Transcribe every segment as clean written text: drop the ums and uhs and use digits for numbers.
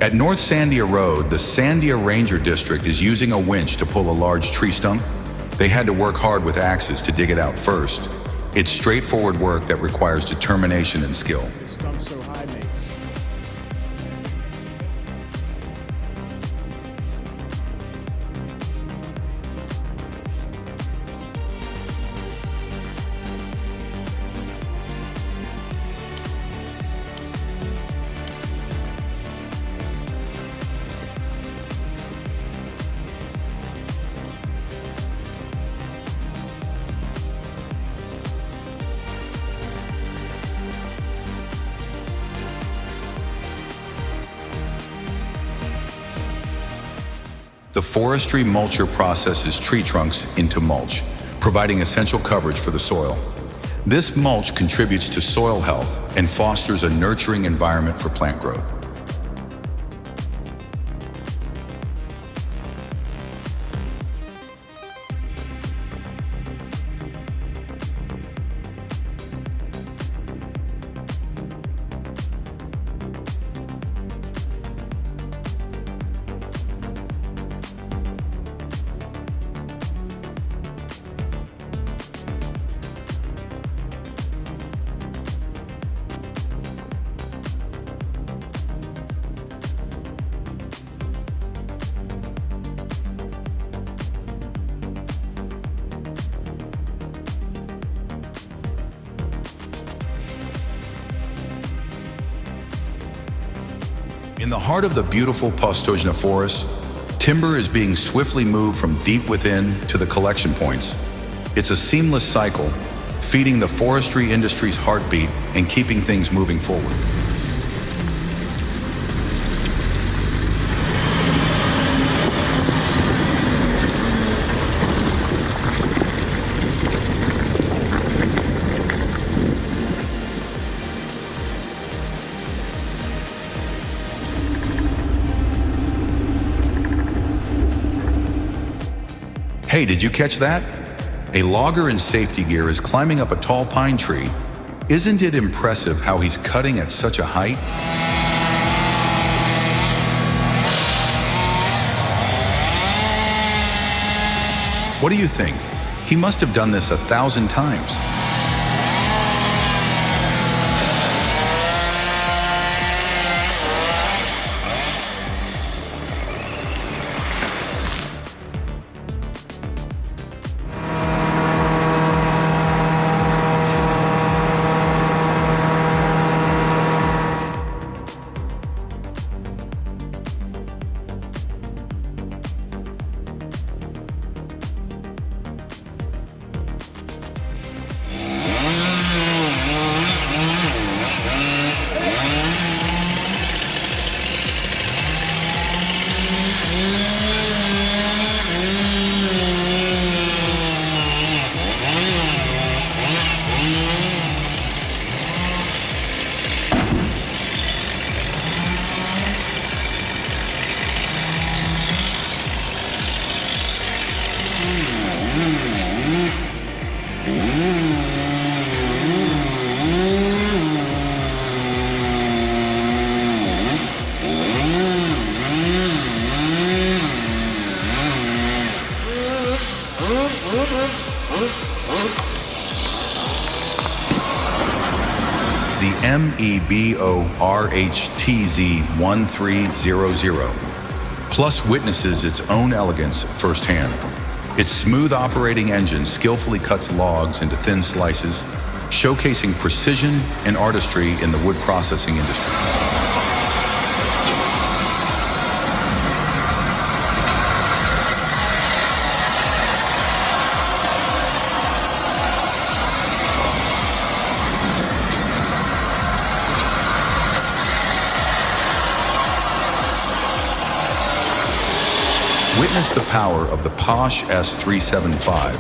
At North Sandia Road, the Sandia Ranger District is using a winch to pull a large tree stump. They had to work hard with axes to dig it out first. It's straightforward work that requires determination and skill. The forestry mulcher processes tree trunks into mulch, providing essential coverage for the soil. This mulch contributes to soil health and fosters a nurturing environment for plant growth. In the heart of the beautiful Postojna forest, timber is being swiftly moved from deep within to the collection points. It's a seamless cycle, feeding the forestry industry's heartbeat and keeping things moving forward. Hey, did you catch that? A logger in safety gear is climbing up a tall pine tree. Isn't it impressive how he's cutting at such a height? What do you think? He must have done this 1,000 times. The MEBORHTZ1300 Plus witnesses its own elegance firsthand. Its smooth operating engine skillfully cuts logs into thin slices, showcasing precision and artistry in the wood processing industry. Witness the power of the Posh S375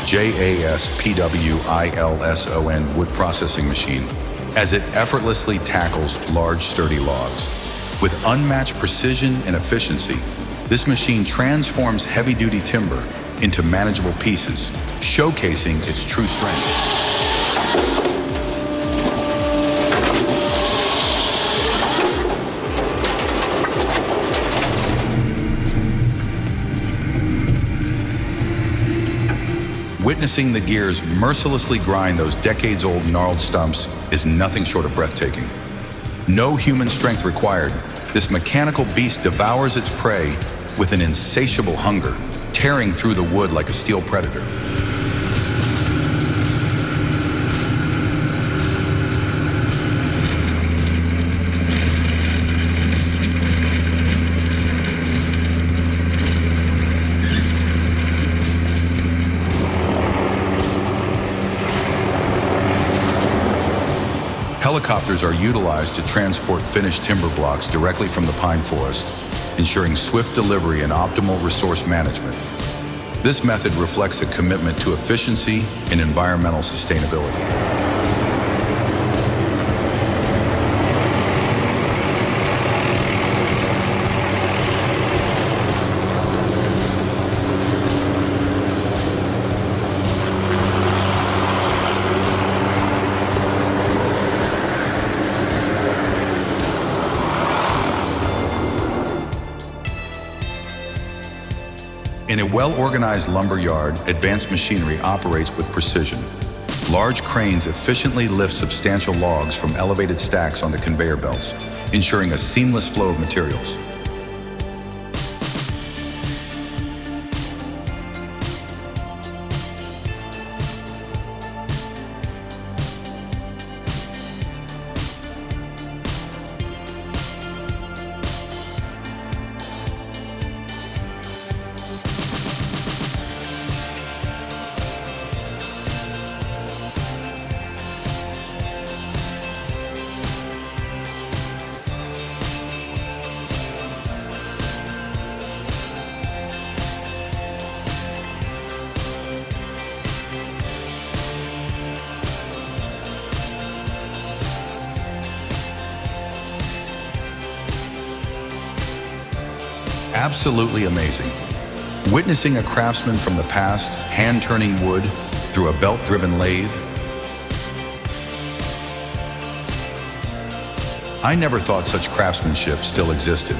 JASPWILSON wood processing machine as it effortlessly tackles large, sturdy logs. With unmatched precision and efficiency, this machine transforms heavy-duty timber into manageable pieces, showcasing its true strength. Witnessing the gears mercilessly grind those decades-old gnarled stumps is nothing short of breathtaking. No human strength required, this mechanical beast devours its prey with an insatiable hunger, tearing through the wood like a steel predator. Helicopters are utilized to transport finished timber blocks directly from the pine forest, ensuring swift delivery and optimal resource management. This method reflects a commitment to efficiency and environmental sustainability. In a well-organized lumber yard, advanced machinery operates with precision. Large cranes efficiently lift substantial logs from elevated stacks onto conveyor belts, ensuring a seamless flow of materials. Absolutely amazing. Witnessing a craftsman from the past hand-turning wood through a belt-driven lathe. I never thought such craftsmanship still existed.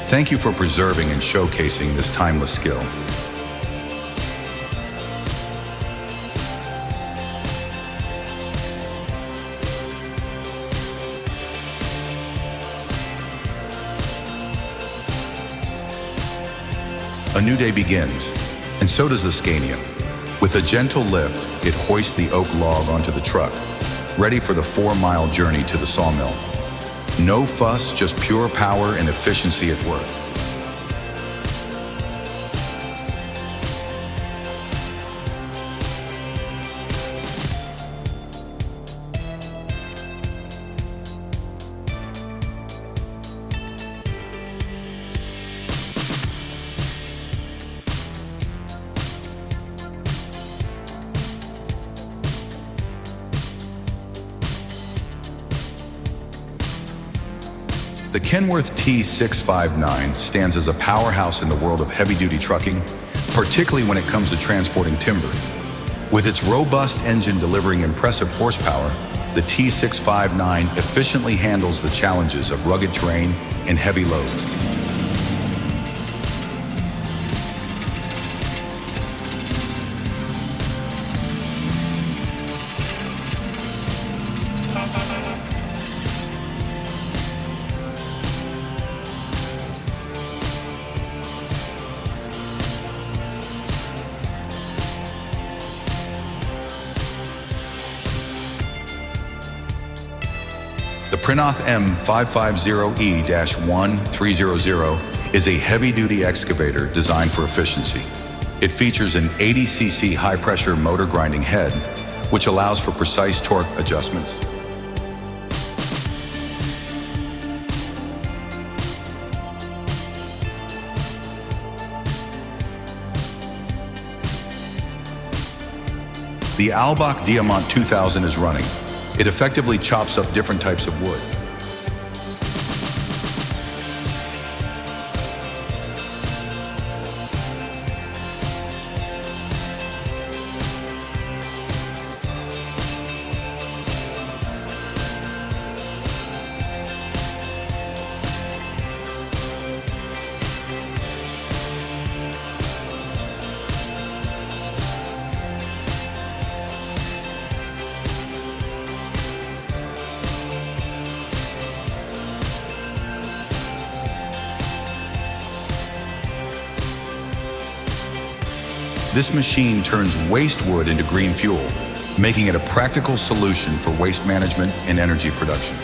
Thank you for preserving and showcasing this timeless skill. A new day begins, and so does the Scania. With a gentle lift, it hoists the oak log onto the truck, ready for the 4-mile journey to the sawmill. No fuss, just pure power and efficiency at work. The Kenworth T659 stands as a powerhouse in the world of heavy-duty trucking, particularly when it comes to transporting timber. With its robust engine delivering impressive horsepower, the T659 efficiently handles the challenges of rugged terrain and heavy loads. The Prinoth M550E-1300 is a heavy-duty excavator designed for efficiency. It features an 80cc high-pressure motor grinding head, which allows for precise torque adjustments. The Albach Diamant 2000 is running. It effectively chops up different types of wood. This machine turns waste wood into green fuel, making it a practical solution for waste management and energy production.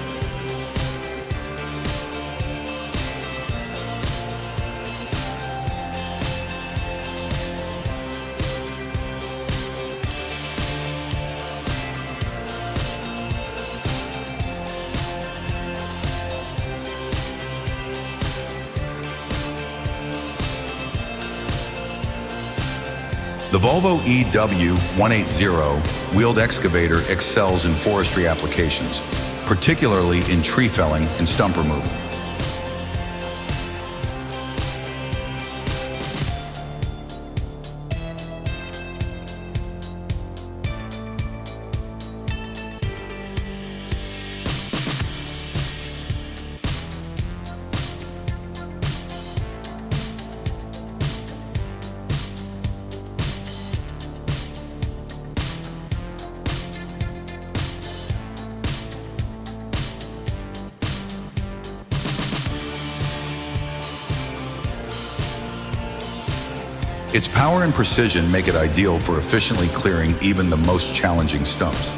The Volvo EW180 wheeled excavator excels in forestry applications, particularly in tree felling and stump removal. Its power and precision make it ideal for efficiently clearing even the most challenging stumps.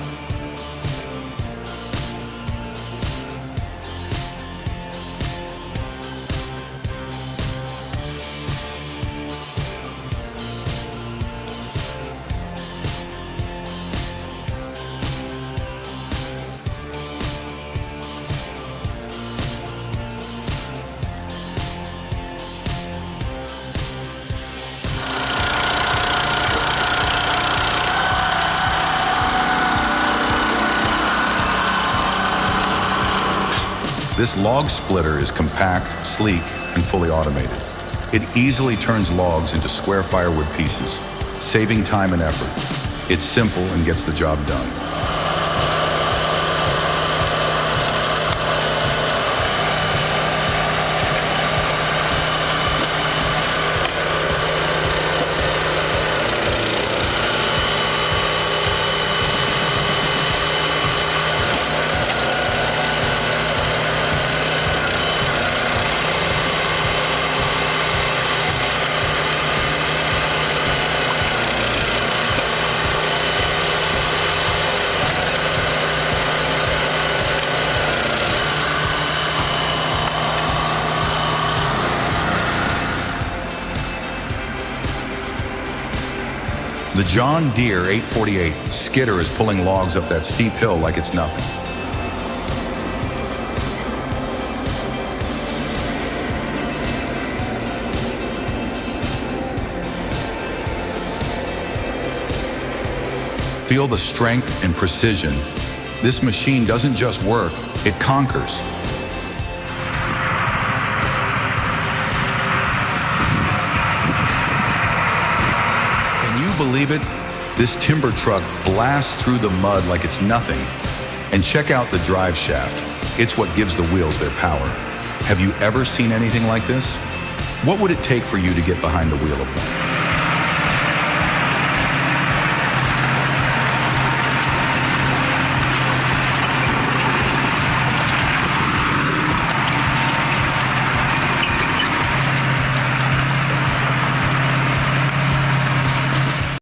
This log splitter is compact, sleek, and fully automated. It easily turns logs into square firewood pieces, saving time and effort. It's simple and gets the job done. The John Deere 848 skidder is pulling logs up that steep hill like it's nothing. Feel the strength and precision. This machine doesn't just work, it conquers. Believe it? This timber truck blasts through the mud like it's nothing. And check out the drive shaft. It's what gives the wheels their power. Have you ever seen anything like this? What would it take for you to get behind the wheel of one?